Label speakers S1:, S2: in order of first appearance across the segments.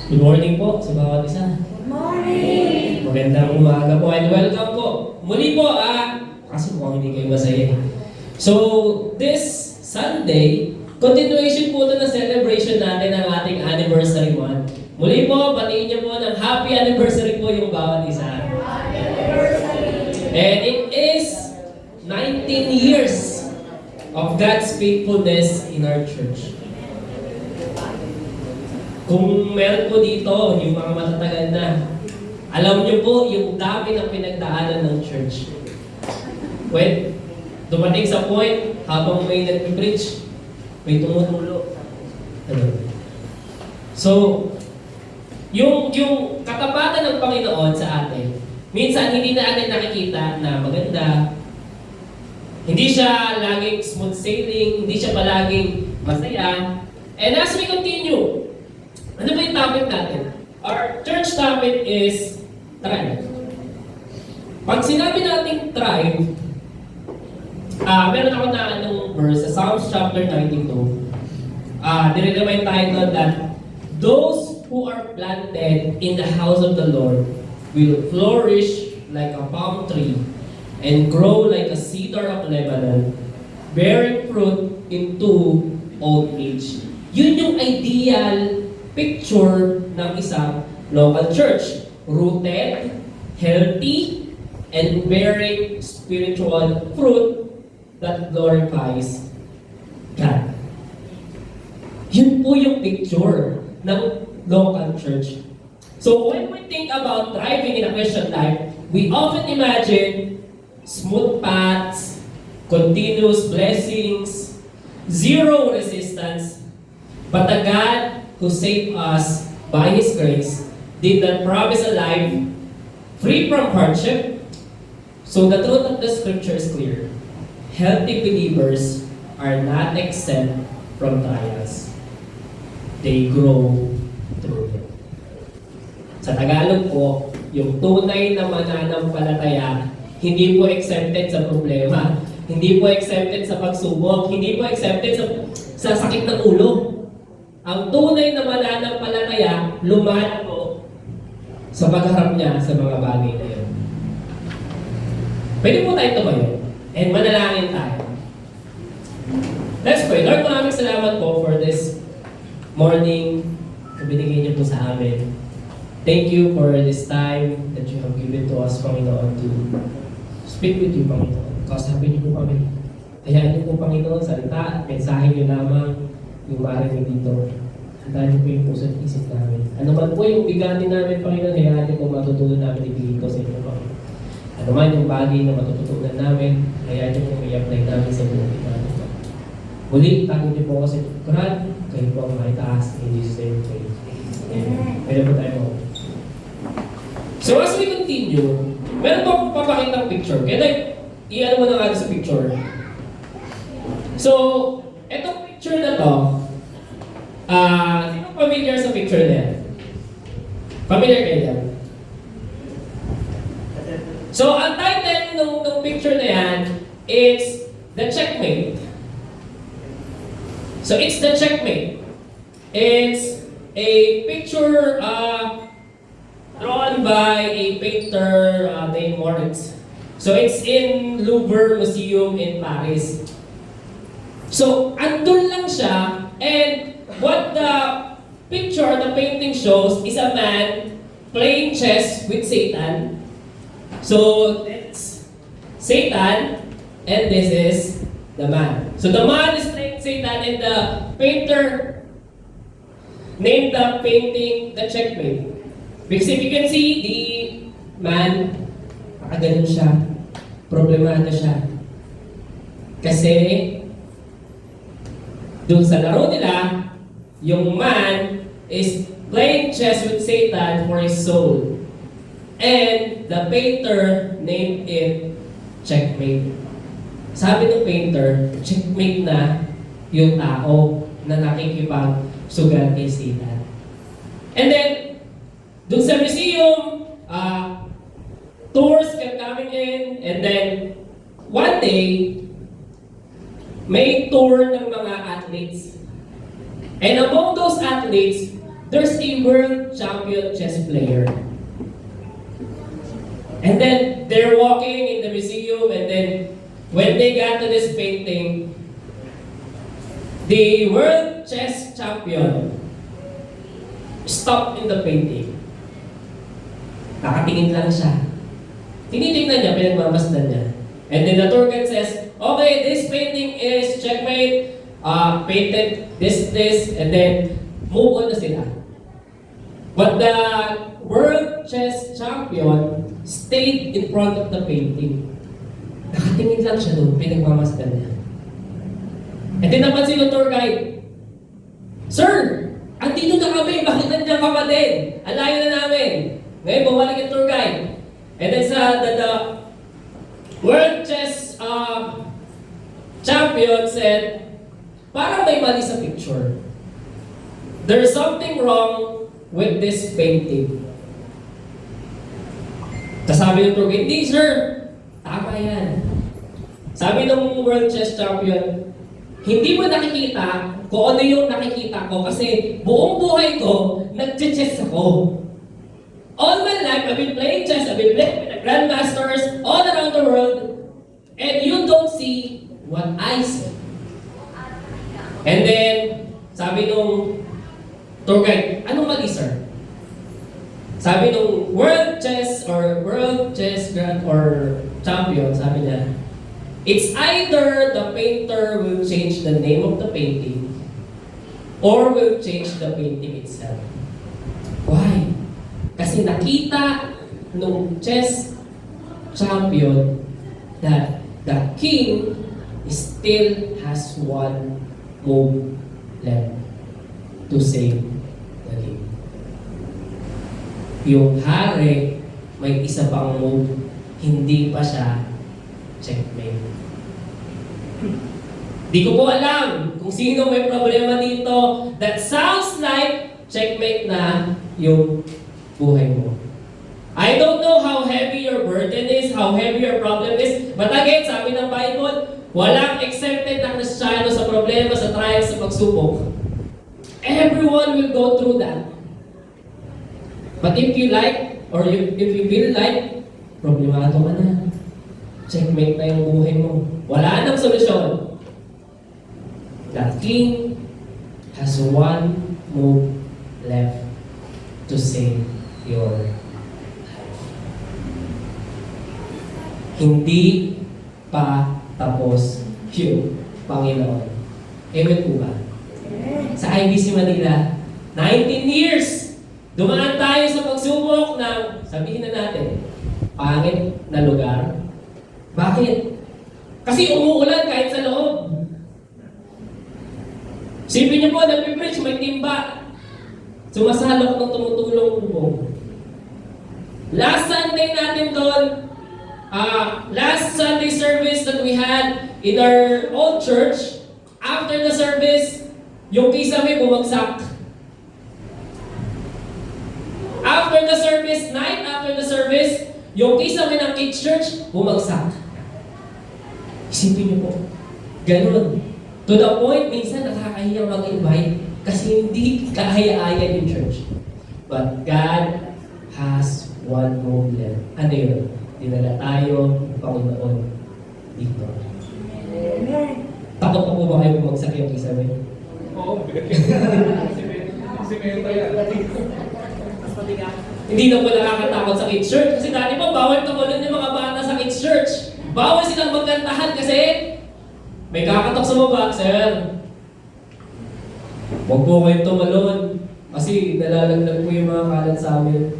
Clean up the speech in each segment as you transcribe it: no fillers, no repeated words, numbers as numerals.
S1: Good morning po sa bawat isa.
S2: Good morning!
S1: Magandang umaga po and welcome po. Muli po, kasi mukhang hindi kayo masaya. So, this Sunday, continuation po ito ng celebration natin ng ating anniversary month. Muli po, batiin niyo po ng happy anniversary po yung bawat isa.
S2: Happy anniversary!
S1: And it is 19 years of God's faithfulness in our church. Kung meron po dito, yung mga matatagal na, alam niyo po yung dami ng pinagdaanan ng church. When dumating sa point, habang may nag-preach, may tumutulo. So, yung katapatan ng Panginoon sa atin, minsan hindi natin nakikita na maganda. Hindi siya laging smooth sailing, hindi siya palaging masaya. And as we continue, ano ba yung topic natin? Our church topic is tribe. Pag sinabi nating tribe, meron ako na anong verse sa Psalms chapter 92. Nire-remind tayo doon that those who are planted in the house of the Lord will flourish like a palm tree and grow like a cedar of Lebanon, bearing fruit into old age. Yun yung ideal picture ng isang local church. Rooted, healthy, and bearing spiritual fruit that glorifies God. Yun po yung picture ng local church. So when we think about thriving in a Christian life, we often imagine smooth paths, continuous blessings, zero resistance, but a God who saved us by His grace did not promise a life free from hardship. So the truth of the scripture is clear. Healthy believers are not exempt from trials. They grow through them. Sa Tagalog po, yung tunay na mananampalataya, hindi po exempted sa problema, hindi po exempted sa pagsubok, hindi po exempted sa sakit ng ulo. Ang tunay na mananampalataya, lumayan po sa pagharap niya sa mga bagay na yun. Pwede po tayo tumayo and manalangin tayo. Let's pray. Lord, maraming salamat po for this morning na binigay niyo po sa amin. Thank you for this time that you have given to us, Panginoon, to speak with you, Panginoon. Kausapin niyo po kami. Hayaan niyo po, Panginoon, salita at mensahe niyo lamang yung marinig dito. Handaan niyo po yung puso at isip namin. Ano man po yung bigatin namin, Panginoon, hayaan niyo po matutunan namin ibigay ko sa inyo, Panginoon. Ano man yung bagay na matututunan namin, hayaan niyo po i-apply namin sa buhay namin. Muli, tago niyo po kasi God, kayo po ang maitaas in Jesus' name. Amen. Pwede po tayo mo. So as we continue, meron po akong papakitang picture. Kaya i-ano mo na nga sa picture. So, etong picture na to, sino familiar sa picture na yan? Familiar kayo yan? So, ang title ng picture na yan is The Checkmate. So, it's The Checkmate. It's a picture drawn by a painter named Moritz. So, it's in Louvre Museum in Paris. So, andun lang siya, and what the picture, the painting shows is a man playing chess with Satan. So, that's Satan, and this is the man. So, the man is playing Satan, and the painter named the painting The Checkmate. Because if you can see, the man, nakaganon siya. Problemado siya. Kasi, dun sa laro nila, yung man is playing chess with Satan for his soul. And the painter named it Checkmate. Sabi ng painter, checkmate na yung tao na nakikipag-sugat kay Satan. And then, dun sa museum, tours kept coming in, and then, one day, may tour ng mga athletes. And among those athletes, there's a world champion chess player. And then they're walking in the museum, and then when they got to this painting, the world chess champion stopped in the painting. Nakatingin lang siya. Tinitingnan niya, pinagmamasdan niya. And then the tour guide says, okay, this painting is checkmate, painted this, and then move on na sila. But the world chess champion stayed in front of the painting. Nakatingin lang siya doon, pinagmamasdan niya. And then napansin yung tour guide, Sir, andito na kami, bakit nandiyan ka pa din? Ang layo na namin. Ngayon, bumalik yung tour guide. And then sa the world chess champion said, parang may mali sa picture. There's something wrong with this painting. Tapos sabi ng tour guide, hindi sir, tama yan. Sabi ng world chess champion, hindi mo nakikita kung ano yung nakikita ko kasi buong buhay ko, nag-chess ako. All my life, I've been playing chess, I've been playing with the grandmasters all around the world, and you don't see what I see. And then, sabi nung tour guide, anong mali, sir? Sabi nung world chess grand or champion, sabi niya, it's either the painter will change the name of the painting or will change the painting itself. Why? Kasi nakita nung chess champion that the king still has one move left to save the game. Yung hari, may isa pang move, hindi pa siya checkmate. Di ko po alam kung sino may problema dito. That sounds like checkmate na yung buhay mo. I don't know how heavy your burden is, how heavy your problem is, but again, sabi ng Bible, walang exempted na Kristiyano sa problema, sa trials, sa pagsubok. Everyone will go through that. But if you like, or if you feel like, problemado ka na. Checkmate na yung buhay mo. Wala nang solusyon. The king has one move left to save your life. Hindi pa tapos yung Panginoon. Amen po ba? Sa IBC Manila, 19 years, dumaan tayo sa pagsubok ng, sabihin na natin, pangit na lugar. Bakit? Kasi umuulan kahit sa loob. Sipin niyo po, nag-preach, may timba. Sumasalok ng tumutulong po. Last Sunday natin doon, last Sunday service that we had in our old church, after the service, yung kisame bumagsak. After the service, night after the service, yung kisame ng kids church, bumagsak. Isipin niyo po, ganun. To the point, minsan nakakahiyang mag-invite kasi hindi kaaya-aya yung church. But God has one move left. Ano yun? Dinala tayo ng Panginoon dito.
S2: Amen.
S1: Takot pa po ba kayo bumagsak yung kisame?
S3: Oo. Simento yan.
S1: Hindi na po nakakatakot sa kids church kasi dati pa bawal tumulan yung mga bata sa kids church. Bawal silang magkantahan kasi may kakatok sa baba, sir. Huwag po kayong tumalon kasi nalalaglag po yung mga kalat sa amin.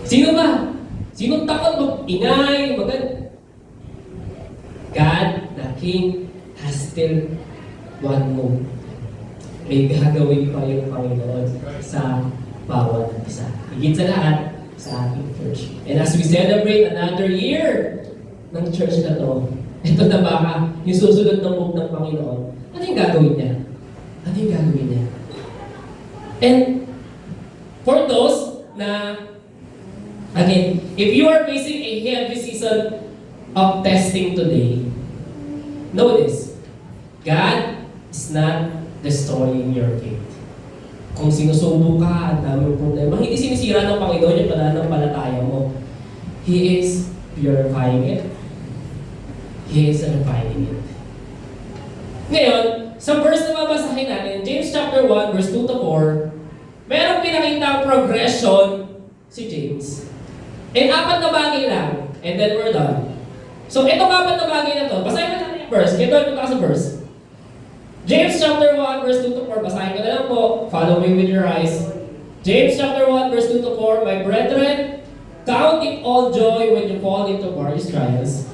S1: Sino ba? Sinong takot mag-ingay, God, the King, has still one move. May gagawin pa yung Panginoon sa bawat isa. Higit sa lahat, sa ating church. And as we celebrate another year ng church na to, ito na baka yung susunod na move ng Panginoon, ano yung gagawin niya? Ano yung gagawin niya? And for those na, again, if you are facing a heavy season of testing today, know this, God is not destroying your faith. Kung sinusubo ka, ang daming problema, hindi sinisira ng Panginoon yung pananampalataya mo. He is purifying it. He is refining it. Ngayon, sa verse na babasahin natin, James chapter 1, verse 2 to 4, merong pinakita progression si James. And 4 na bagay lang, and then we're done. So, itong 4 na bagay na to, basahin natin yung verse. Kaya doon punta ka sa verse. James chapter 1, verse 2 to 4, basahin ko na lang po. Follow me with your eyes. James chapter 1, verse 2 to 4, my brethren, count it all joy when you fall into various trials,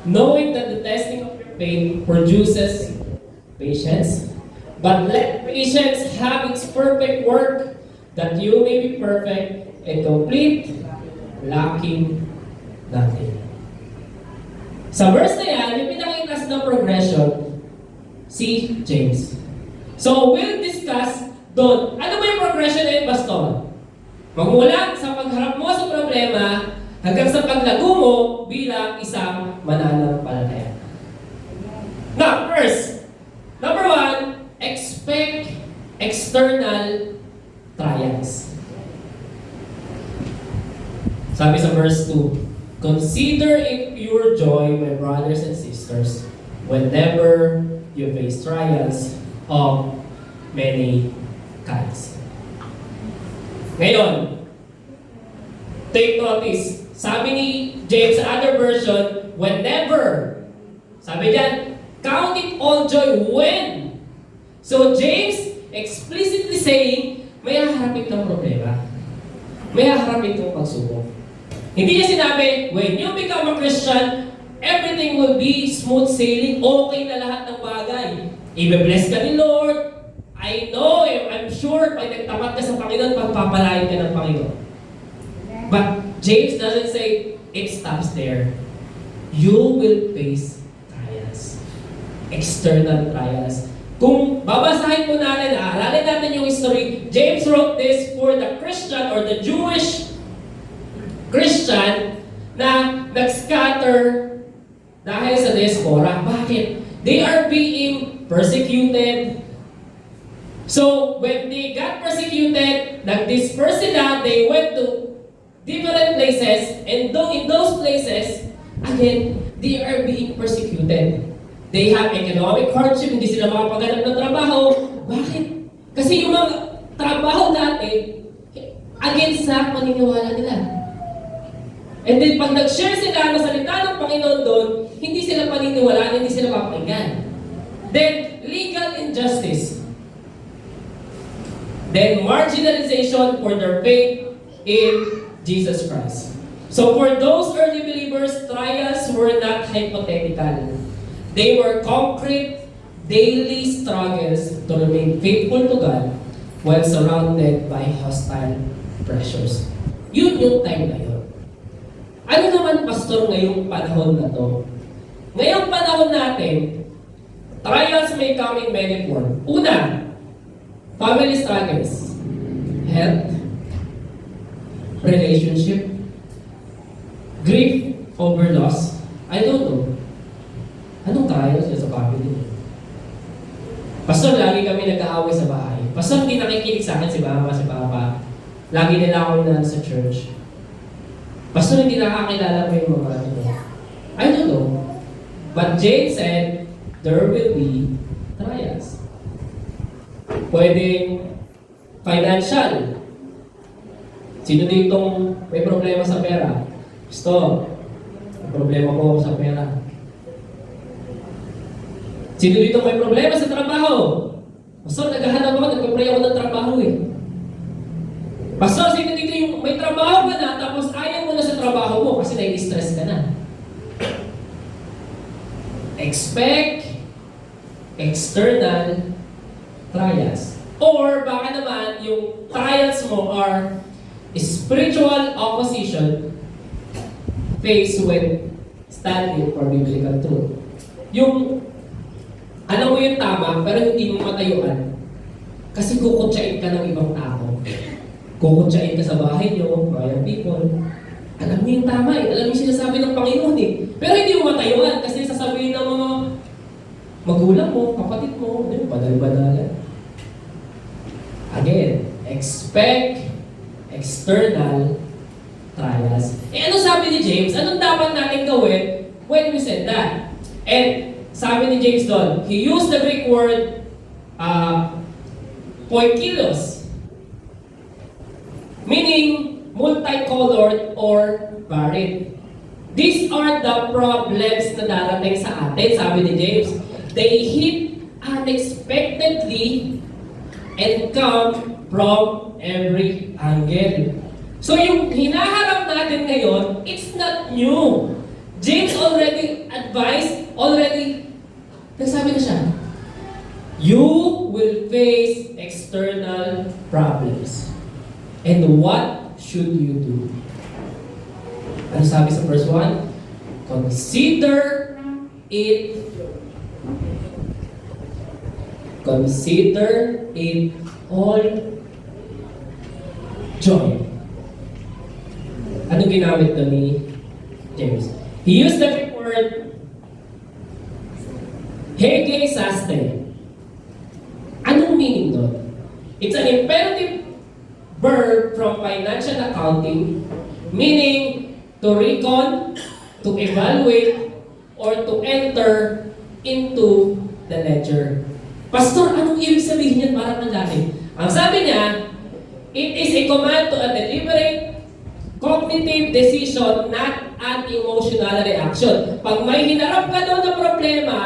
S1: knowing that the testing of your faith produces patience. But let patience have its perfect work, that you may be perfect and complete, lacking nothing. Sa verse na yan, yung pinakita ng progression, si James. So, we'll discuss doon. Ano ba yung progression na yun, Pastor? Magmula sa pagharap mo sa problema hanggang sa paglago mo bilang isang mananampalataya. Now, first, number 1, expect external trials. Sabi sa verse 2, consider it pure joy, my brothers and sisters, whenever you face trials of many kinds. Ngayon, take notice. Sabi ni James sa other version, whenever. Sabi diyan, count it all joy when. So James explicitly saying, may haharapin kang problema. May haharapin kang pagsubok. Hindi niya sinabi, when you become a Christian, everything will be smooth sailing, okay na lahat ng bagay. I-bless ka ni Lord. I know, I'm sure, pag nagtapat ka sa Panginoon, pagpapalain ka ng Panginoon. But James doesn't say, it stops there. You will face trials. External trials. Kung babasahin po natin, aralin natin yung history, James wrote this for the Christian or the Jewish Christian na nag-scatter dahil sa diaspora. Bakit? They are being persecuted. So, when they got persecuted, nag-disperse sila, they went to different places, and in those places, again, they are being persecuted. They have economic hardship, hindi sila makapaganap ng trabaho. Bakit? Kasi yung mga trabaho dati, against sa paniniwala nila. And then pag nag-share sila ng salita ng Panginoon doon, hindi sila paniniwalaan, hindi sila papakinggan. Then, legal injustice. Then, marginalization for their faith in Jesus Christ. So for those early believers, trials were not hypothetical. They were concrete, daily struggles to remain faithful to God while surrounded by hostile pressures. Yun yung time na yun. Ano naman, Pastor, ngayong panahon na to? Ngayong panahon natin, trials may come in many forms. Una, family struggles, health, relationship, grief over loss. I don't know. Anong trials yun sa family? Pastor, lagi kami nag-aaway sa bahay. Pastor, hindi nakikinig sa akin si mama, si papa. Lagi nila ako na sa church. Pastor, hindi nakakilala mo yung mga ano. I don't know. But James said, there will be trials. Pwedeng financial. Sino ditong may problema sa pera? Gusto, may problema ko sa pera. Sino dito may problema sa trabaho? Pastor, naghahanap ako, nagpapray ako ng trabaho eh. Pastor, sino dito yung may trabaho ka na, tapos ayaw mo na sa trabaho mo kasi nai-stress ka na. Expect external trials. Or baka naman, yung trials mo are spiritual opposition faced with standing for biblical truth. Yung alam mo yung tama, pero hindi mo matayuan. Kasi kukutsain ka ng ibang tao. Kukutsain ka sa bahay nyo, mga people. Alam niyo yung tama eh. Alam niyo yung sinasabi ng Panginoon eh. Pero hindi mo matayuan kasi sasabihin ng mga magulang mo, kapatid mo, badal-badalan. Again, expect external trials. Ano sabi ni James? Anong dapat natin gawin when we said that? And sabi ni James doon, he used the Greek word poikilos, meaning multicolored or varied. These are the problems na darating sa atin, sabi ni James. They hit unexpectedly and come from every angle. So yung hinaharap natin ngayon, it's not new. James already advised, nagsabi na siya, you will face external problems. And what should you do? Ano sabi sa verse 1? Consider it all joy. Ano ginamit doon ni James? He used the Greek word hegesaste. Anong meaning doon? It's an imperative verb from financial accounting, meaning to reckon, to evaluate, or to enter into the ledger. Pastor, anong ibig sabihin yan para ng dati? Ang sabi niya, it is a command to a deliberate cognitive decision, not an emotional reaction. Pag may hinarap ka doon na problema,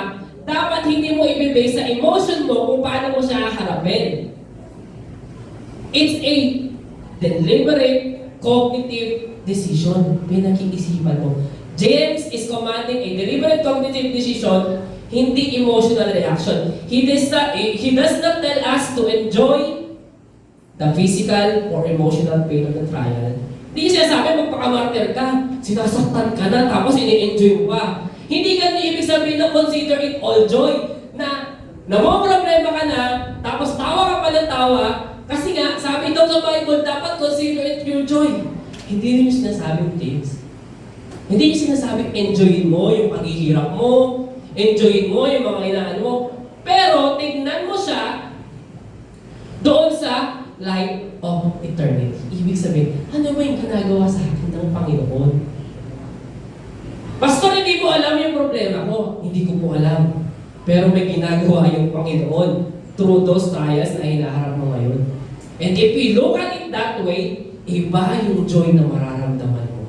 S1: dapat hindi mo ibibase sa emotion mo kung paano mo siya haharapin. It's a deliberate cognitive decision. Pinag-iisipan mo. James is commanding a deliberate cognitive decision, hindi emotional reaction. He does not tell us to enjoy the physical or emotional pain of the trial. Hindi siya sabi, magpakamartir ka, sinasaktan ka na, tapos ini-enjoy mo pa. Hindi ganun ibig sabihin na consider it all joy. Na problema ka na, tapos tawa ka pa ng tawa, kasi nga, sabi daw sa Bible, dapat consider it pure joy. Hindi rin yung sinasabi ni James. Hindi yung sinasabi, enjoyin mo yung paghihirap mo, enjoyin mo yung mga inaan mo, pero tignan mo siya doon sa light of eternity. Ibig sabihin, ano ba yung ginagawa sa akin ng Panginoon? Pastor, hindi ko alam yung problema ko. Hindi ko po alam. Pero may ginagawa yung Panginoon through those trials na hinaharap mo ngayon. And if we look at it that way, iba yung joy na mararamdaman mo.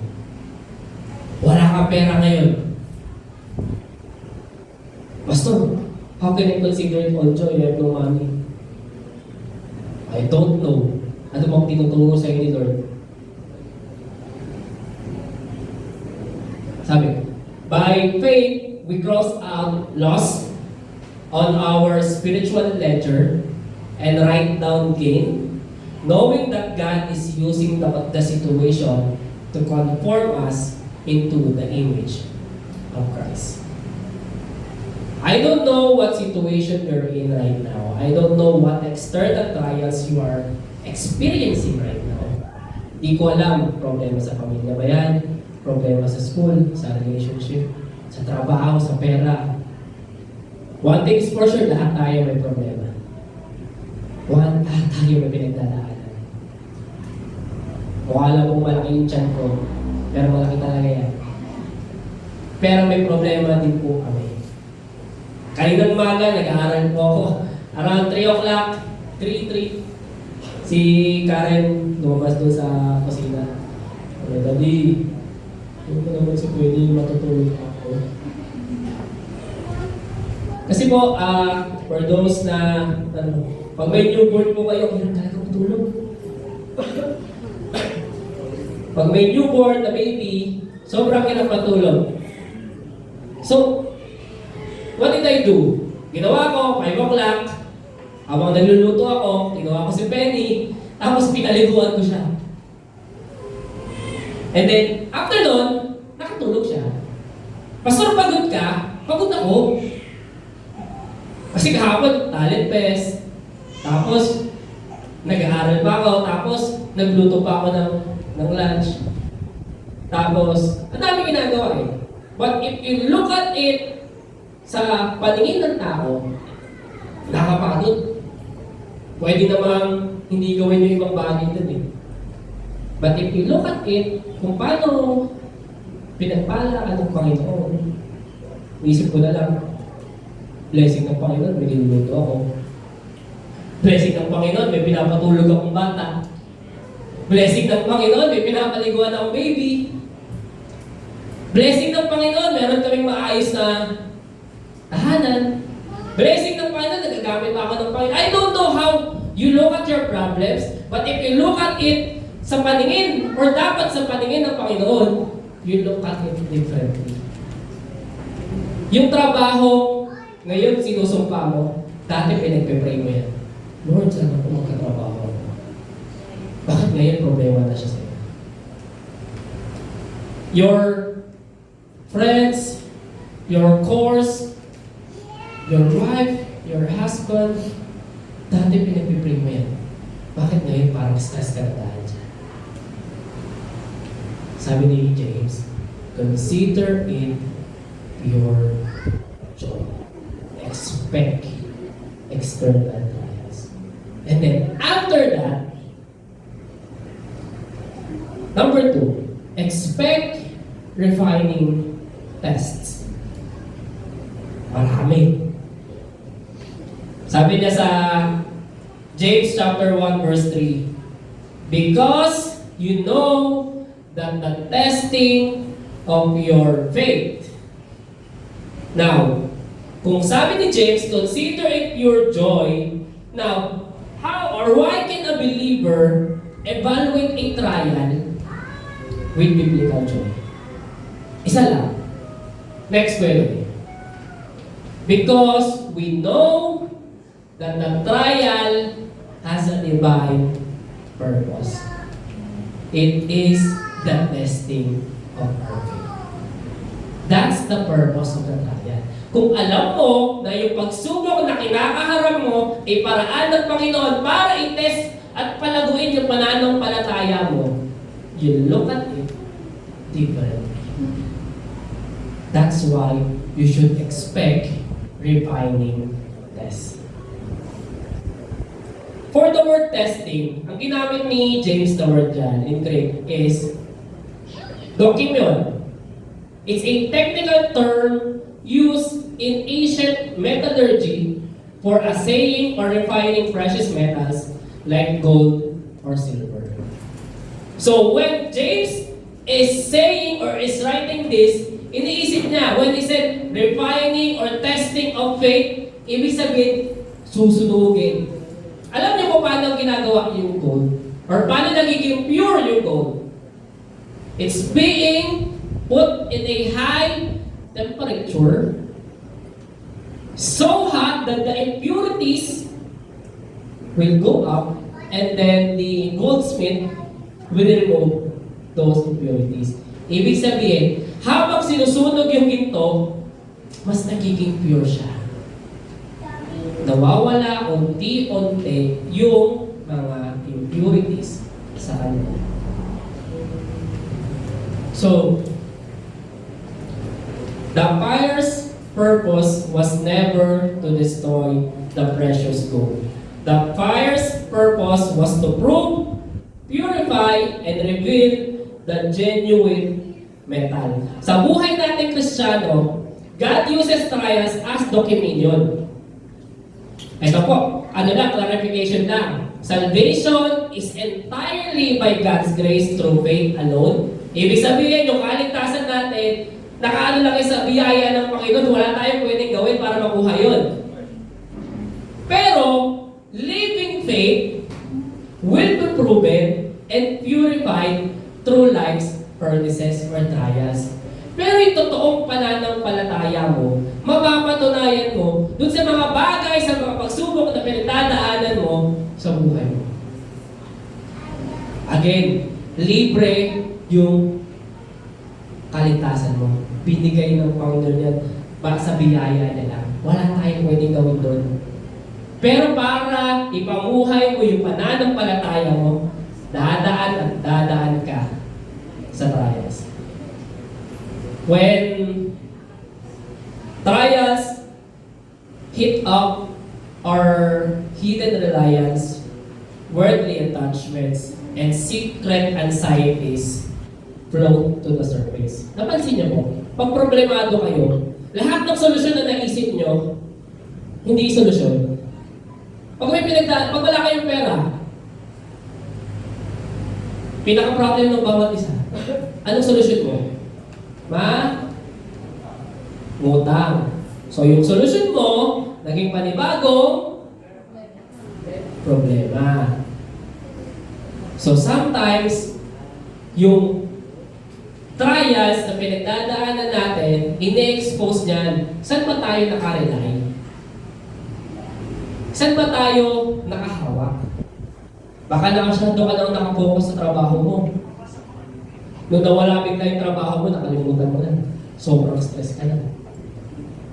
S1: Wala kang pera ngayon. Pastor, how can I consider it all joy? I have no money. I don't know. Ano bang tinuturo sa inyo ni Lord? Sabi, by faith, we cross out loss on our spiritual ledger and write down gain, knowing that God is using the situation to conform us into the image of Christ. I don't know what situation you're in right now. I don't know what external trials you are experiencing right now. Di ko alam, problema sa pamilya ba yan? Problema sa school, sa relationship, sa trabaho, sa pera. One thing is for sure, lahat tayo may problema. Lahat tayo may pinagdadaanan. Mukha lang kung malaki yung tiyan ko, pero malaki talaga yan. Pero may problema din po kami. Kaninang umaga, nag-aaral po ako. Around 3 o'clock, 3, si Karen lumabas doon sa kusina. Daddy, hindi ko naman si pwede matutulog ako. Kasi po, for those na, pag may newborn po kayo, hirap talaga matulog. Pag may newborn na baby, sobrang hirap matulog. So, what did I do? Ginawa ko, 5 o'clock, habang nagluluto ako, ginawa ko si Penny, tapos pinaliguan ko siya. And then, after nun, nakatulog siya. Pastor, pagod ka? Pagod ako. Kasi kahapon, talent fest, tapos nag-aaral pa ako, tapos nagluto pa ako ng lunch. Tapos, ang dami ginagawa eh. But if you look at it sa paningin ng tao, nakakapagod. Pwede namang hindi gawin yung ibang bagay dun eh. But if you look at it, kung paano pinagpala ka ng Panginoon, isip ko na lang, blessing ng Panginoon, may niluluto ako. Blessing ng Panginoon, may pinapatulog akong bata. Blessing ng Panginoon, may pinapaliguan akong baby. Blessing ng Panginoon, meron kaming maayos na tahanan. Blessing ng Panginoon, nagagamit ako ng Panginoon. I don't know how you look at your problems, but if you look at it sa paningin, or dapat sa paningin ng Panginoon, you look at it differently. Yung trabaho, ngayon sinusumpa mo, dati pinagpe-pray mo yan. Lord, sana po magkatrabaho ako. Bakit ngayon problema na siya sa'yo? Your friends, your course, your wife, your husband, dati pinagpipray mo yan. Bakit ngayon parang stress ka na dahil dyan? Sabi ni James, consider it your joy. Expect external trials. And then after that, number 2, expect refining tests. Marami. Sabi niya sa James chapter 1 verse 3, because you know that the testing of your faith. Now, kung sabi ni James, consider it your joy. Now, how or why can a believer evaluate a trial with biblical joy? Isa lang. Next question. Because we know that the trial has a divine purpose. It is the testing of our faith. That's the purpose of the trial. Kung alam mo na yung pagsubok na kinakaharap mo ay paraan ng Panginoon para i-test at palaguin yung pananampalataya mo, you look at it differently. That's why you should expect refining tests. For the word testing, ang ginamit ni James the word dyan in Greek is dokimion. It's a technical term used in ancient metallurgy for assaying or refining precious metals like gold or silver. So when James is saying or is writing this, iniisip niya, when he said refining or testing of faith, ibig sabihin, susunugin. Alam niyo po paano ginagawa yung gold? Or paano nagiging pure yung gold? It's being put in a high temperature, so hot that the impurities will go up, and then the goldsmith will remove those impurities. Ibig sabihin, habang sinusunog yung ginto, mas nagiging pure siya. Nawawala unti-unti yung mga impurities sa kanya. So, the fire's purpose was never to destroy the precious gold. The fire's purpose was to prove, purify, and reveal the genuine metal. Sa buhay natin Kristiyano, God uses trials as documentation. Ito po, clarification lang. Salvation is entirely by God's grace through faith alone. Ibig sabihin, yung kaligtasan natin, nakaano lang sa biyaya ng Panginoon, wala tayong pwedeng gawin para makuha yun. Pero, living faith will be proven and purified through life's furnaces or trials. Pero yung totoong pananampalataya mo, mapapatunayan mo dun sa mga bagay, sa mga pagsubok na pinagdadaanan mo sa buhay mo. Again, libre yung kaligtasan mo. Binigay ng Panginoon yan para sa biyaya niya lang. Wala tayong pwedeng gawin doon. Pero para ipamuhay mo yung pananampalataya mo, dadaan at dadaan ka sa trials. When trials hit up our hidden reliance, worldly attachments, and secret anxieties float to the surface. Napansin niyo po, pag problemado kayo, lahat ng solusyon na naisip niyo, hindi solusyon. Pag wala kayong pera, pinaka-problem ng bawat isa, anong solusyon mo? Ngutang. So yung solusyon mo, naging panibagong problema. So sometimes, yung trials na pinagdadaanan natin, ine-expose niyan, saan ba tayo nakarelay? Saan ba tayo nakahawak? Baka nakasyado ka lang nakapokus sa trabaho mo. Nung nawala bigla yung trabaho mo, nakalimutan mo na. Sobrang stress ka na.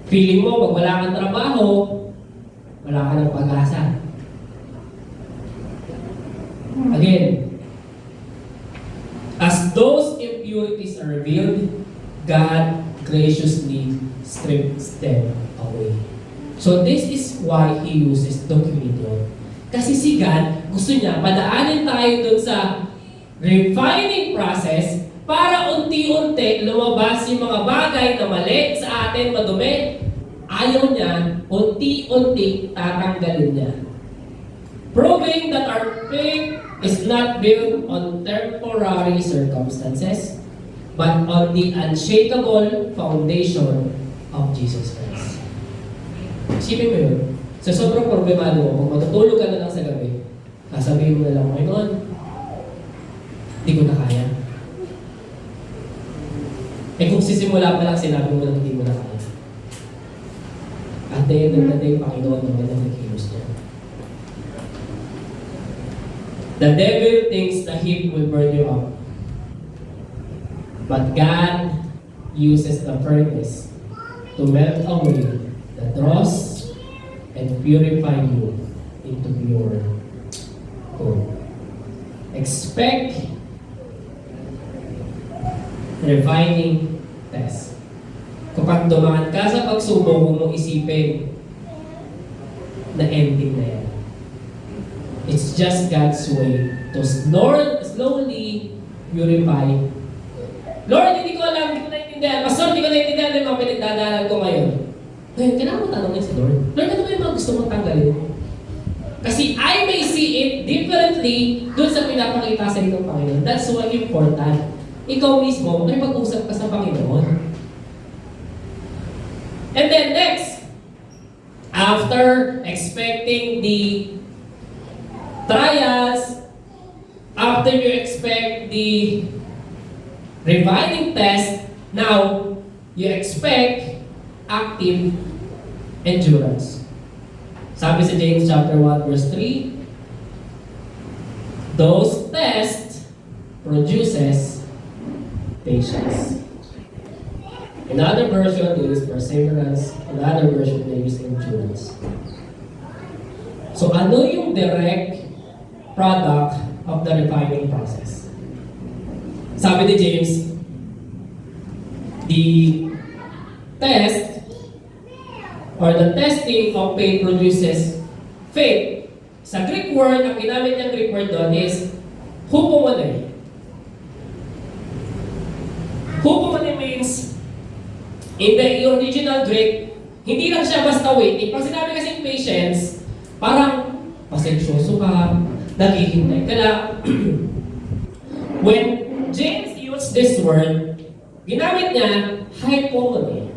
S1: Feeling mo, pag wala kang trabaho, wala ka ng pag-asa. Again, as those impurities are revealed, God graciously strips them away. So this is why He uses Documento. Kasi si God, gusto niya, padaanin tayo dun sa refining process para unti-unti lumabas yung mga bagay na mali sa atin, madumi. Ayaw niya, unti-unti tatanggalin niya. Proving that our faith is not built on temporary circumstances, but on the unshakable foundation of Jesus Christ. Isipin mo yun. Sa sobrang problemado mo, kung matutulog ka na lang sa gabi, sasabihin mo na lang, Panginoon, hindi ko na kaya. Eh kung sisimula pa lang, sinabi mo lang hindi mo na kaya. At the end of the day, Panginoon naman ang nagkilos niya. The devil thinks the heat will burn you up. But God uses the furnace to melt away the dross and purify you into pure gold. Expect refining test. Kapag dumaan ka sa pagsubok, huwag mong isipin na ending na yan. It's just God's way to slowly purify. Lord, hindi ko alam, hindi ko naintindihan. Pastor, hindi ko naintindihan yung mga pinagdadaanan ko ngayon. Ngayon, kailangan mo tanongin si Lord. Lord, ano ba yung mga gusto mong tanggalin? Kasi I may see it differently dun sa pinapakita sa inyo ng Panginoon. That's why important. Ikaw mismo, may pag-usap ka sa Panginoon. And then next, after expecting the trials, after you expect the refining test, now you expect active endurance. Sabi sa James chapter 1 verse 3, those tests produces patience. Another version they use perseverance, another version they use endurance. So ano yung direct product of the refining process? Sabi ni James, the test or the testing of faith produces faith. Sa Greek word, ang ginamit niyang Greek word doon is hupomone. Hupomone means, in the original Greek, hindi lang siya basta waiting. Pag sinabi kasing patience, parang pasensyoso ka, naghihintay ka lang. When James used this word, ginamit niya hypomone.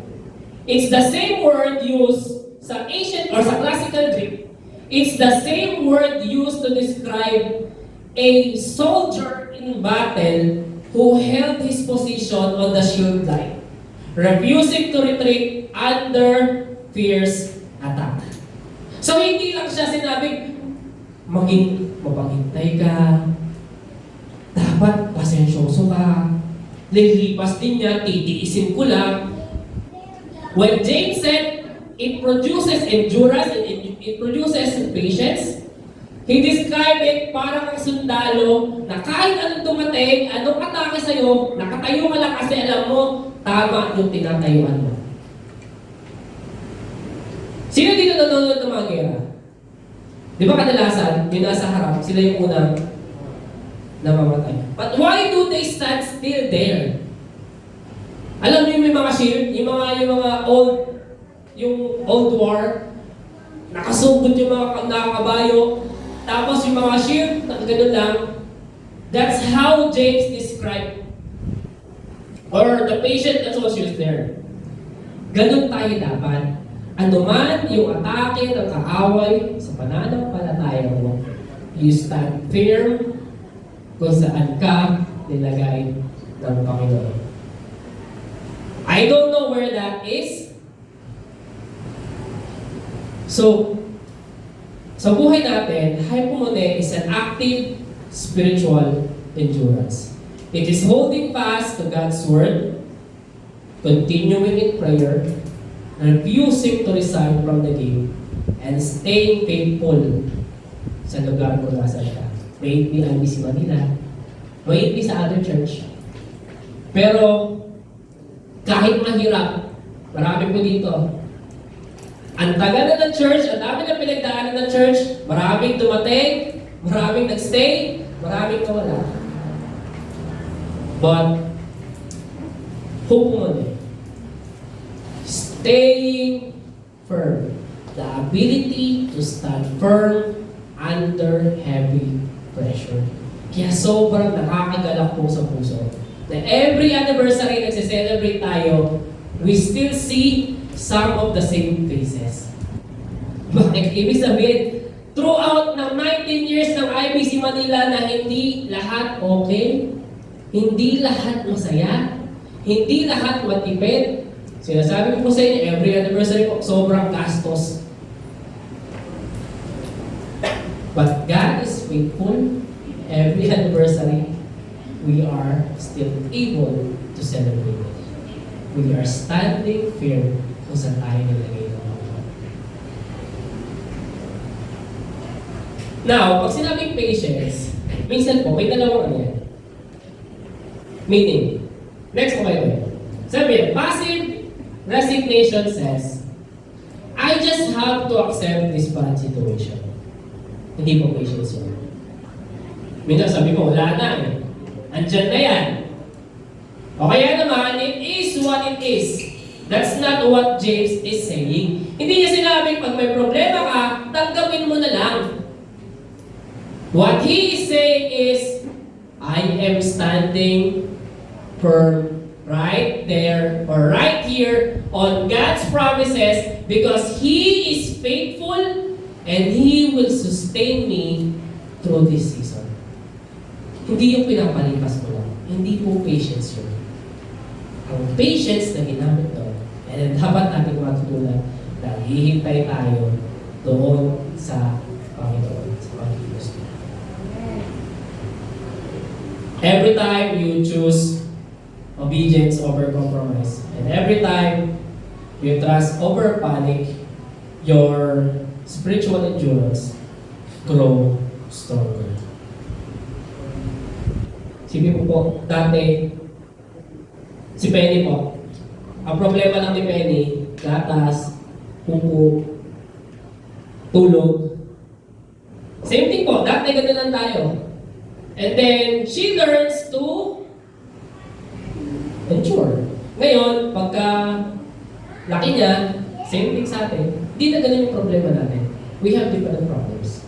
S1: It's the same word used sa ancient or sa classical Greek. It's the same word used to describe a soldier in battle who held his position on the shield line, refusing to retreat under fierce attack. So hindi lang siya sinabing maging mapaghintay ka, dapat pasensyoso ka, lilipas din niya, titiisin ko lang. When James said it produces endurance and it produces patience, he described it parang ang sundalo na kahit anong dumating, anong atake sa'yo, nakatayo ka lang kasi alam mo, tama yung tinatayuan mo. Sino dito nanonood ng mga gera? Di ba kadalasan, yung nasa harap, sila yung unang namamatay. But why do they stand still there? Alam niyo yung mga shield, yung mga old war, nakasugod yung mga nakakabayo, tapos yung mga shield, nakagano lang. That's how James described, or the patient that was used there. Ganun tayo dapat. Ano man yung atake ng kaaway sa pananampalataya mo, you stand firm kung saan ka nilagay ng Panginoon. I don't know where that is. So, sa buhay natin, hypomone is an active spiritual endurance. It is holding fast to God's Word, continuing in prayer, refusing to resign from the game, and staying faithful sa lugar kung nasan ka. May it be IBC Manila, may it be sa other church. Pero, kahit mahirap, marami po dito. Ang tagal na ng church, ang dami na pinagdaanan ng church, maraming dumating, maraming nagstay, maraming nawala. But, hope mo din. Staying firm. The ability to stand firm under heavy pressure. Kaya sobrang nakakagalak po sa puso. Na every anniversary nagse-celebrate tayo, we still see some of the same faces. Bakit? Ibig sabihin, throughout ng 19 years ng IBC Manila na hindi lahat okay, hindi lahat masaya, hindi lahat matipid. Sinasabi ko po sa inyo, every anniversary po, sobrang gastos. But God is faithful. Every anniversary, we are still able to celebrate it. We are standing firm kung saan tayo nilagay ng Panginoon. Now, pag sinabing patience, minsan po, may dalawang ano yan. Meaning, next po kayo. Sabi, passive resignation says, I just have to accept this bad situation. Hindi po patience yun. Minsan sabi ko, wala na eh. Andyan na yan. O kaya naman, it is what it is. That's not what James is saying. Hindi niya sinabing pag may problema ka, tanggapin mo na lang. What he is saying is, I am standing firm right there or right here on God's promises because He is faithful and He will sustain me through this season. Hindi yung pinapalipas mo lang. Hindi po patience yun. Ang patience na ginamit doon, and dapat natin matutunan na hihintay tayo doon sa Panginoon, sa Panginoon. Every time you choose obedience over compromise, and every time you trust over panic, your spiritual endurance grow stronger. Sige po, dati, si Penny po, ang problema lang ni Penny, gatas, pupo, tulog. Same thing po, dati ganun lang tayo. And then, she learns to endure. Ngayon, pagka laki niya, same thing sa atin, di na ganun yung problema natin. We have different problems.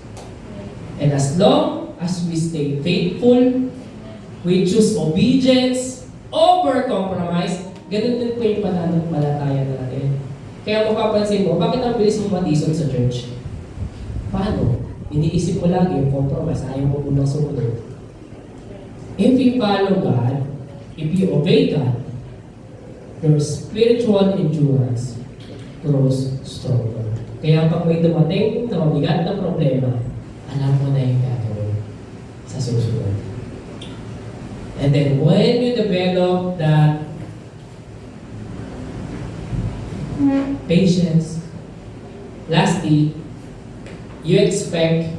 S1: And as long as we stay faithful, we choose obedience over compromise, ganun din po yung pananampalataya natin. Kaya kung papansin mo, bakit ang bilis mong matison sa church? Paano? Iniisip mo lagi yung compromise, ayaw mo unang sumunod. If you follow God, if you obey God, your spiritual endurance grows stronger. Kaya pag may dumating na mabigat na problema, alam mo na yung gagawin sa susunod. And then when you develop that patience, lastly, you expect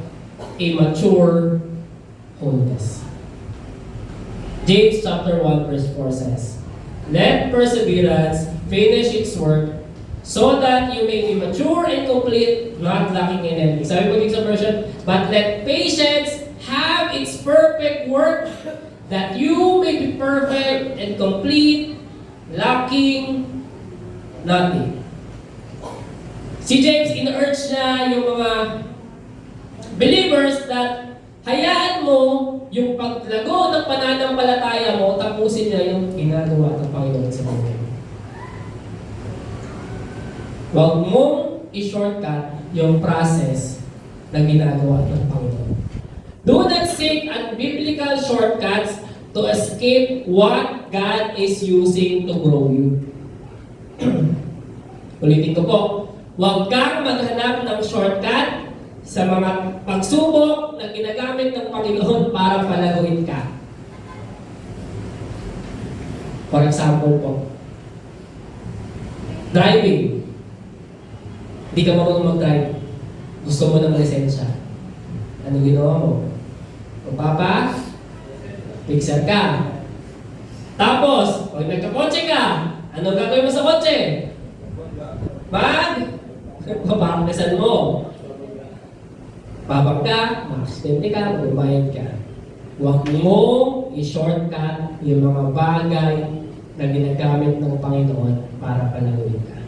S1: a mature wholeness. James chapter 1 verse 4 says, let perseverance finish its work so that you may be mature and complete, not lacking in anything. Sabi po dito sa version, but let patience have its perfect work, that you may be perfect and complete, lacking nothing. Si James, in-urge niya yung mga believers that hayaan mo yung paglago ng pananampalataya mo, tapusin niya yung ginagawa ng Panginoon sa buhay. Huwag mong i-shortcut yung process na ginagawa ng Panginoon. Do not seek unbiblical shortcuts to escape what God is using to grow you. Ulitin ko po, huwag kang maghanap ng shortcut sa mga pagsubok na ginagamit ng Panginoon para palaguin ka. For example po, driving. Hindi ka marunong mag-drive. Gusto mo ng lisensya. Ano ginawa mo? Papa, fixer ka. Tapos, pag nagkakotse ka, ano gagawin mo sa kotse? Paparkisan mo. Babag ka, makaksidente ka, magbayad ka. Huwag mo i-shortcut yung mga bagay na ginagamit ng Panginoon para palaguin ka.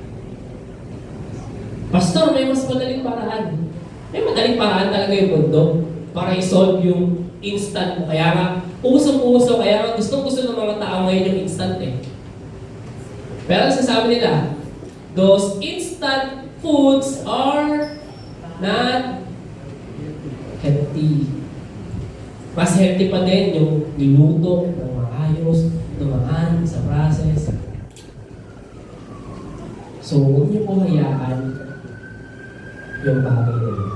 S1: Pastor, may mas madaling paraan. May madaling paraan talaga yung mundo para i-solve yung instant mo. Kaya nga, usong-uso, kaya nga gustong-gusto ng mga tao ngayon yung instant eh. Pero sasabi nila, those instant foods are not healthy. Mas healthy pa din yung niluto ng maayos, dumaan sa process. So, huwag niyo po hayaan yung bagay na yun.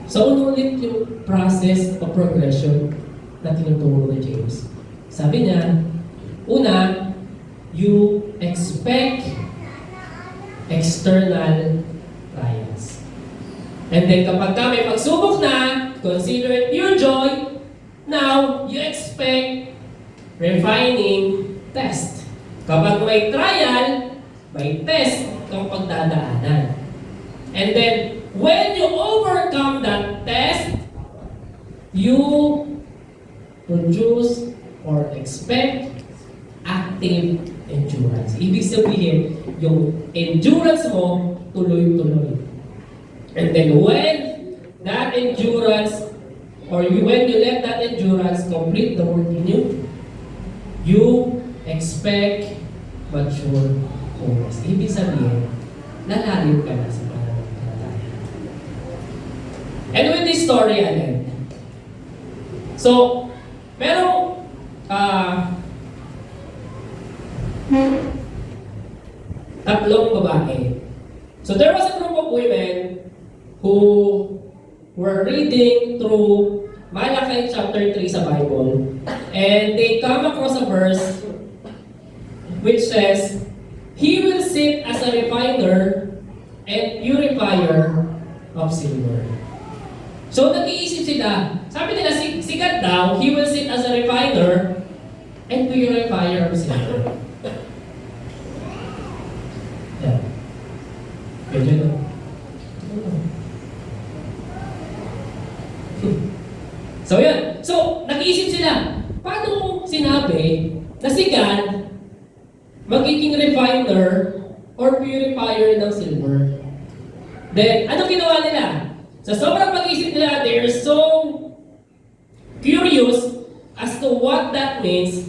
S1: So, ulit yung process o progression na tinuturo ni James. Sabi niya, una, you expect external trials. And then kapag ka may pagsubok na, consider it pure joy. Now, you expect refining test. Kapag may trial, may test kang pagdadaanan. And then, when you overcome that test, you produce or expect active endurance. Ibig sabihin, yung endurance mo, tuloy-tuloy. And then when that endurance, when you let that endurance complete the work in you, you expect mature wholeness. Ibig sabihin, lalalim ka na sa pananampalataya. And with this story, again. So, pero, tatlong babae. So there was a group of women who were reading through Malachi chapter 3 sa Bible, and they come across a verse which says, He will sit as a refiner and purifier of silver. So nag-iisip sila, sabi nila, si God daw, He will sit as a refiner and purifier of silver. Yeah. Medyo no? So yun. So, nag-iisip sila, paano sinabi na si God magiging refiner or purifier ng silver? Then, ano ginawa nila? Sa sobrang pag-iisip nila, they are so curious as to what that means.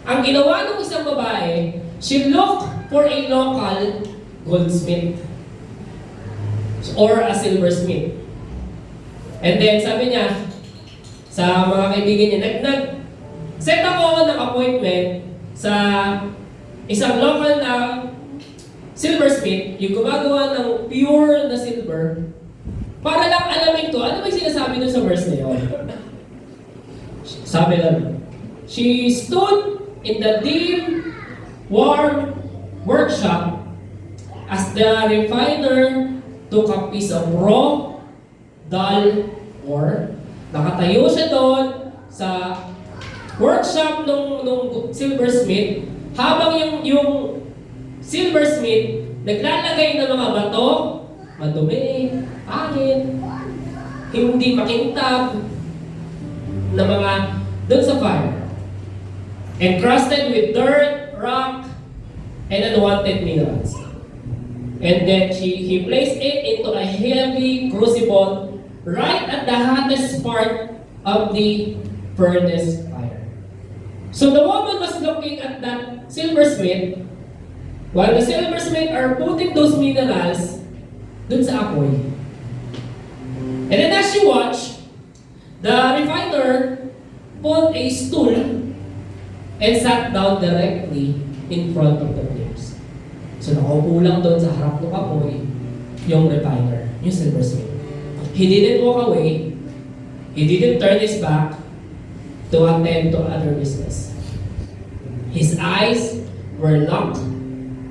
S1: Ang ginawa ng isang babae, she looked for a local goldsmith or a silversmith. And then sabi niya sa mga kaibigan niya, nag-set ako ng appointment sa isang local na silversmith, yung gumagawa ng pure na silver, para lang alamin ko, ano ba yung sinasabi dun sa verse na yun? Sabi lang, she stood in the dim, warm workshop as the refiner took a piece of raw, dull ore. Nakatayo siya doon sa workshop nung silversmith, habang yung silversmith naglalagay ng mga bato, madumi, pangit, hindi makintab, na mga doon sa fire. Encrusted with dirt, rock, and unwanted minerals. And then he placed it into a heavy crucible right at the hottest part of the furnace fire. So the woman was looking at that silversmith, while the silversmith are putting those minerals dun sa apoy. And then as she watched, the refiner pulled a stool and sat down directly in front of the flames. So nakaupo lang doon sa harap ng apoy yung refiner, yung silversmith. He didn't walk away. He didn't turn his back to attend to other business. His eyes were locked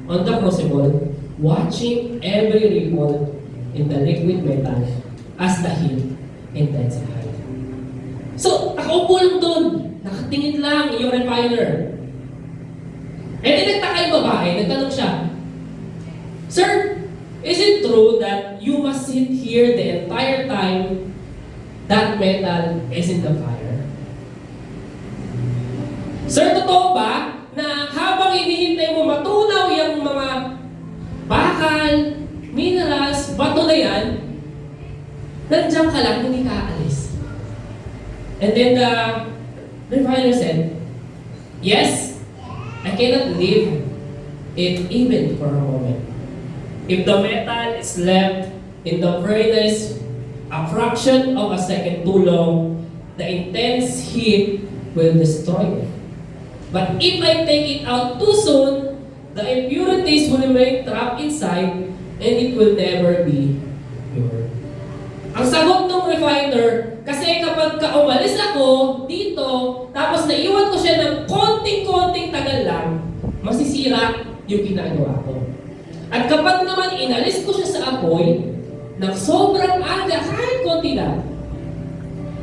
S1: on the crucible, watching every ripple in the liquid metal as the heat intensified. So, nakaupo lang doon. Nakatingin lang yung refiner. And then nagtaka yung babae, nagtanong siya, Sir, is it true that you must sit here the entire time that metal is in the fire? Sir, totoo ba na habang hinihintay mo matunaw yung mga bakal, minerals, bato na yan, nandiyan ka lang, hindi ka aalis? And then the refiner said, yes, I cannot leave it even for a moment. If the metal is left in the furnace a fraction of a second too long, the intense heat will destroy it. But if I take it out too soon, the impurities will remain trapped inside and it will never be pure. Ang sagot ng refiner, kasi kapag umalis ako dito, tapos naiwan ko siya ng konting-konting tagal lang, masisira yung ginagawa ko. At kapag naman inalis ko siya sa apoy, ng sobrang aga, kahit konti lang,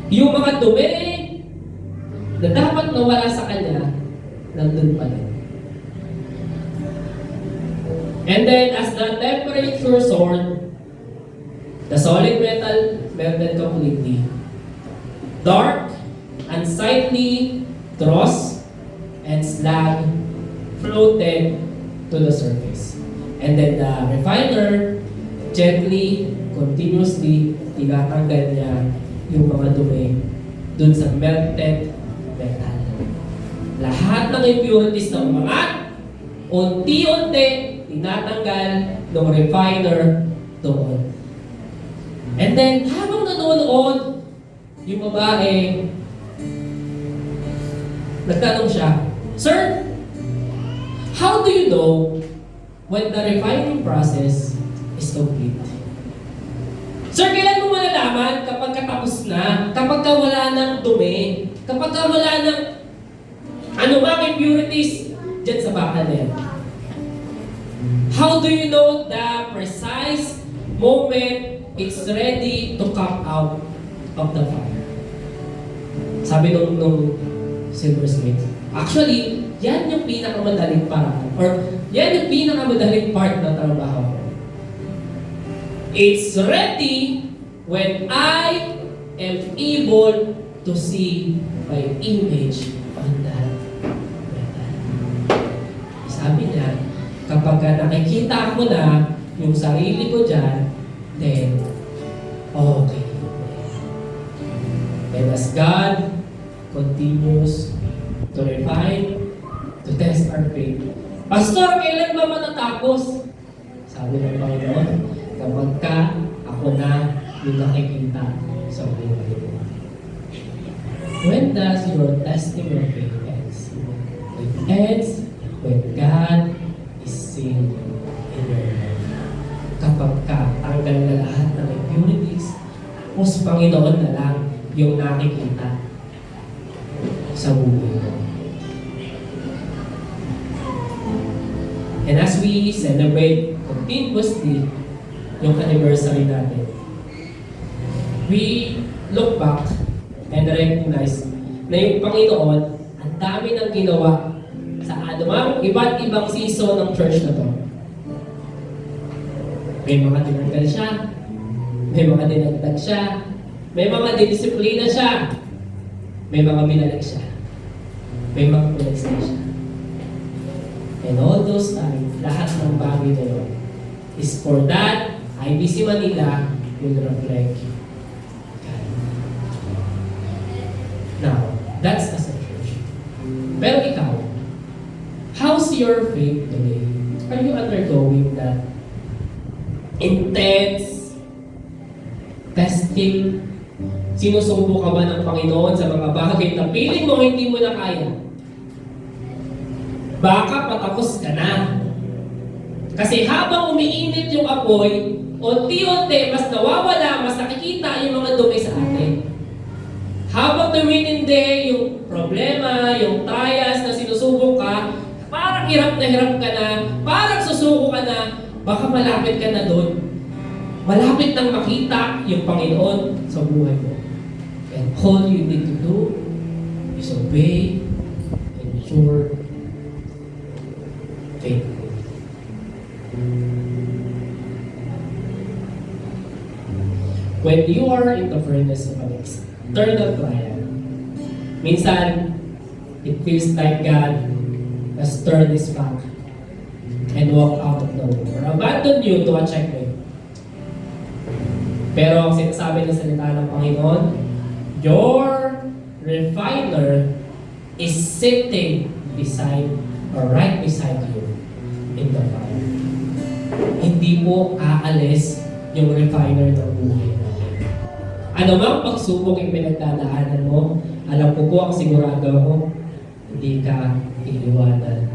S1: yung mga dumi na dapat nawala sa kanya, nandun pa rin. And then, as the temperature soared, the solid metal melted completely. Dark, unsightly dross and slag floated to the surface. And then the refiner gently, continuously, tinatanggal niya yung mga dumi dun sa melted metal. Lahat ng impurities na umangat, unti-unti, tinatanggal ng refiner doon. And then, habang nanonood, yung babae, nagtanong siya, Sir, how do you know when the refining process is complete? Sir, kailan mo malalaman kapag katapos na, kapag wala ng dumi, kapag wala ng anumang impurities dyan sa bakal na yan? How do you know the precise moment it's ready to come out of the fire? Sabi nung silversmith, actually, yan yung pinakamadaling paraan, or yan yung pinakamadaling part ng trabaho ko. It's ready when I am able to see my image on that metal. Sabi niya, kapag nakikita ko na yung sarili ko dyan, then, okay. And as God continues to refine, to test our faith. Pastor, kailan ba matatapos? Sabi ng Panginoon, kapag ako na yung nakikita sa buhay mo. When does your testing of faith ends? It ends when God is seen in your life. Kapag tanggal na lahat ng impurities, tapos Panginoon na lang yung nakikita sa buhay mo. And as we celebrate continuously yung anniversary natin, we look back and recognize na yung Panginoon, ang dami ng ginawa sa anumang iba't ibang season ng church na to. May mga tinanggal siya. May mga dinagdag siya. May mga didisiplina siya. May mga binalag siya. May mga pinagsa siya. And all those times, lahat ng bagay na yun is for that IBC Manila will reflect God. Now, that's as a church. Pero ikaw, how's your faith today? Are you undergoing that intense testing? Sinusubo ka ba ng Panginoon sa mga bagay na piling mo hindi mo na kaya? Baka patapos ka na. Kasi habang umiinit yung apoy, unti-unti mas nawawala, mas nakikita yung mga dumi sa atin. Habang tumitindi yung problema, yung trials na sinusubok ka, parang hirap ka na, parang susuko ka na, baka malapit ka na doon. Malapit nang makita yung Panginoon sa buhay mo. And all you need to do is obey and ensure faith. When you are in the furnace of an external trial, minsan, it feels like God has turned His back and walked out of the room or abandoned you to a checkmate. Pero ang sinasabi ng salita ng Panginoon, your refiner is sitting beside or right beside you in the fire. Hindi po aalis yung refiner ng buhay natin. Ano mang pagsubok yung pinagdadaanan mo, alam ko po ang sigurado ako, hindi ka iniwanan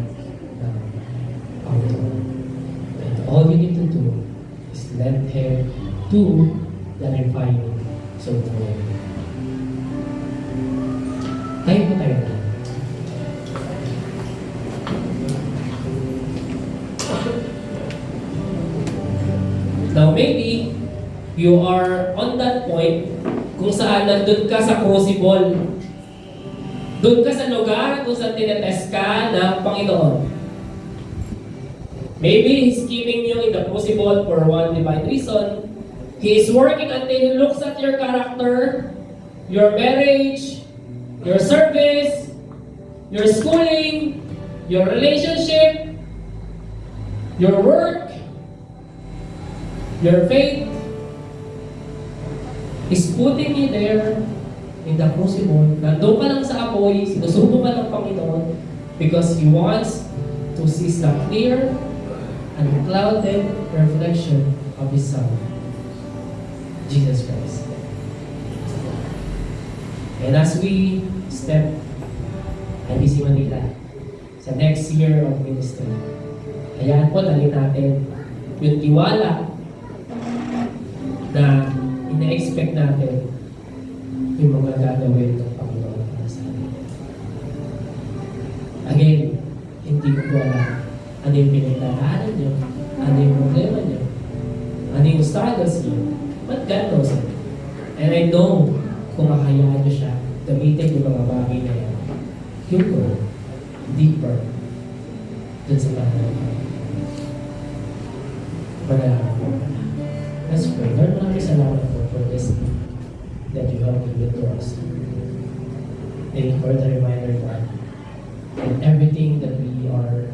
S1: ng Panginoon. And all you need to do is let Him do the refining so the way. Tayo po tayo na. Now maybe you are on that point kung saan nandun ka sa crucible. Doon ka sa lugar kung saan tinetest ka ng Panginoon. Maybe He's keeping you in the crucible for one divine reason. He is working until He looks at your character, your marriage, your service, your schooling, your relationship, your work, your faith. He's putting you there in the crucible. Nandun ka lang sa apoy, sinusubo ka ng Panginoon because He wants to see the clear and clouded reflection of His Son, Jesus Christ. And as we step IBC Manila sa next year of ministry, hayaan po dali natin yung tiwala na ina-expect natin yung mga gagawin ng Panginoon para sa atin. Again, hindi ko po alam ano yung pinagdadaanan nyo, ano yung problema nyo, ano yung struggles nyo, but God knows it. And I know kung makahayaan nyo siya, gamitin yung mga bagay na yan, yung go deeper dun sa Panginoon. Manalangin po. Let's pray. Lord, maraming salamat po for this that you have given to us. Thank you for the reminder, God. And everything that we are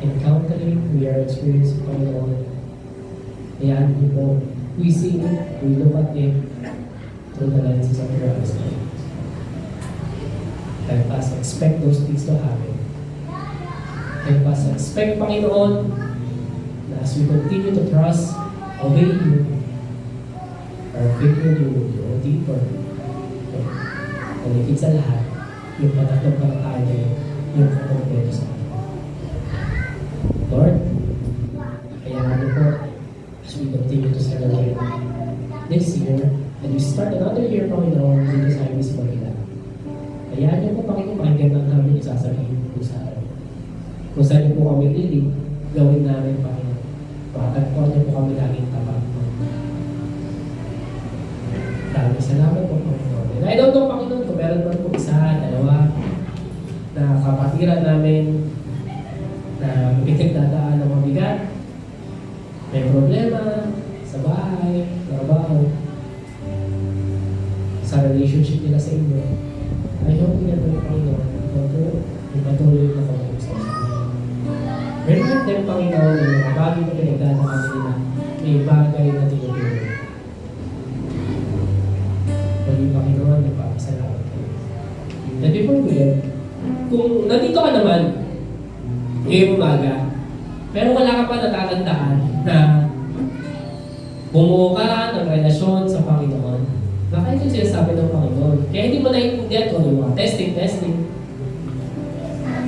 S1: encountering, we are experiencing, Panginoon. Ayan niyo po, we see it, we look at it through the lenses of your understanding. Help us expect those things to happen. Help us expect, Panginoon, na as we continue to trust, obey you, our faith in you will grow deeper. At higit sa lahat, yung pananampalataya yung kumpleto sa atin. Lord, kaya natin po, as we continue to celebrate this year, and we start another year, Panginoon, dito sa IBC Manila. Kaya niyo po, Panginoon, pakinggan lang namin yung sasabihin po sa atin. Kung saan niyo po kami lilig, gawin namin, Panginoon. Pakatagpuan niyo po kami laging tapat. Maraming salamat po, Panginoon. And I don't know, Panginoon, kung meron man po isa, dalawa, na kapatiran namin na pinagdadaan ng mabigat. may problema sa bahay, trabaho, sa relationship nila sa inyo, I hope nga ng Panginoon, ipatuloy na kausap sa inyo. Remind them, Panginoon, yung mga bagay na pinagdadaan nila, may bagay na tinutulong. Muli, Panginoon, nagpapasalamat kayo. And before we end, kung nandito ka naman, ngayong umaga, pero wala ka pa natatandaan na bumuo ka ng relasyon sa Panginoon, baka ito sinasabi ng Panginoon. Kaya hindi mo naiintindihan kung yung mga testing.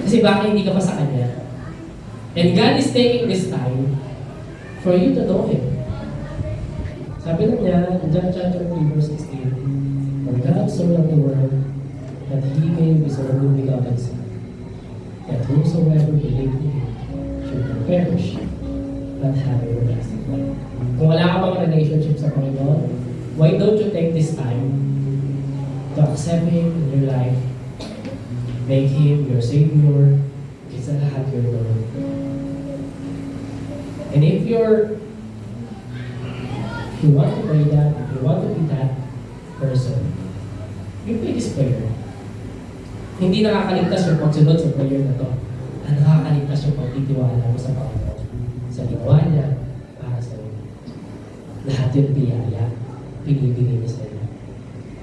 S1: Kasi baka hindi ka pa sa Kanya. And God is taking this time for you to know Him. Sabi na niya, in John chapter 3, verse 16, For God so loved the world that He gave His only begotten Son, that whosoever believed in Him should not perish, but have everlasting life. Kung wala ka pang relationship sa Panginoon, why don't you take this time to accept Him in your life, make Him your Savior, isa lahat your Lord. And if you want to pray that, if you want to be that person, you pray this prayer. Hindi nakakaligtas yung pagsunod sa prayer na to. Ang nakakaligtas yung pagtitiwala mo sa Panginoon. Sa ginawa niya para sa iyo. Lahat yung biyaya, pinibigay niya sa iyo.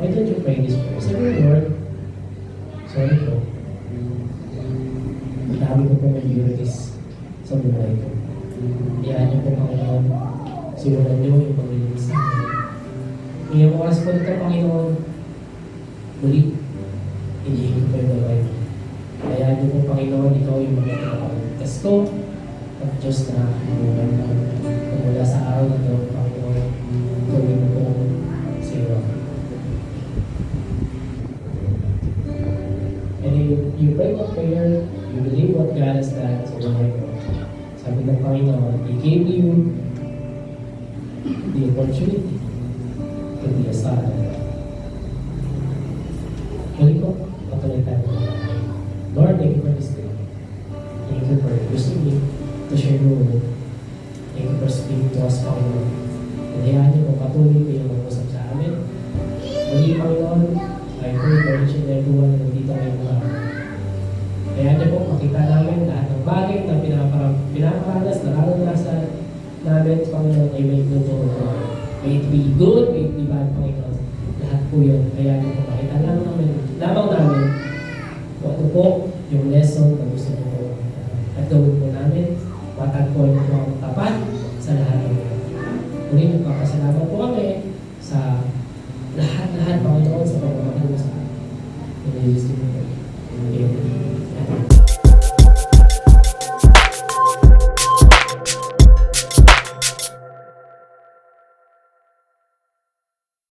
S1: Why don't you pray this prayer? Sabi, Lord, sorry po. Dami ko po mag-duties sa buhay ko. Iyan niyo po, Panginoon. Simulan niyo yung paglilinis sa akin. Ngayong oras po ito, Panginoon, muli, hinihingi ko yung gabay mo. Kaya niyo po, Panginoon, ikaw yung magpapagligtas ko at Diyos na humulan mo. Mula sa araw na ito, Panginoon, gawin mo po sa iyo. And you pray that prayer, you believe what God has done sa buhay mo. Sabi ng Panginoon, He gave you the opportunity to be a son. Muli ko, patuloy tayo. Lord, thank you for this day. Thank you for using me to share your word. Thank you for speaking to us, Panginoon. And hayaan niyo kung patuloy kayo mag-usap sa amin. Muli, Panginoon, I pray for each and everyone na nandito ngayong araw. Kaya niyo po, makita namin lahat ng bagay na pinaparanas, nararanasan namin, Panginoon, ay may good or wrong. May it be good, may it be bad, Panginoon. Lahat po yun. Kaya niyo po, makita lamang namin kung ano po yung lesson na gusto niyo po. At gawin po namin, matagpuan niyo po ang tapat sa lahat ng mga. Muli, magpapasalamat po kami sa lahat-lahat, Panginoon, sa pagmamahal mo sa akin. In Jesus' name, Amen.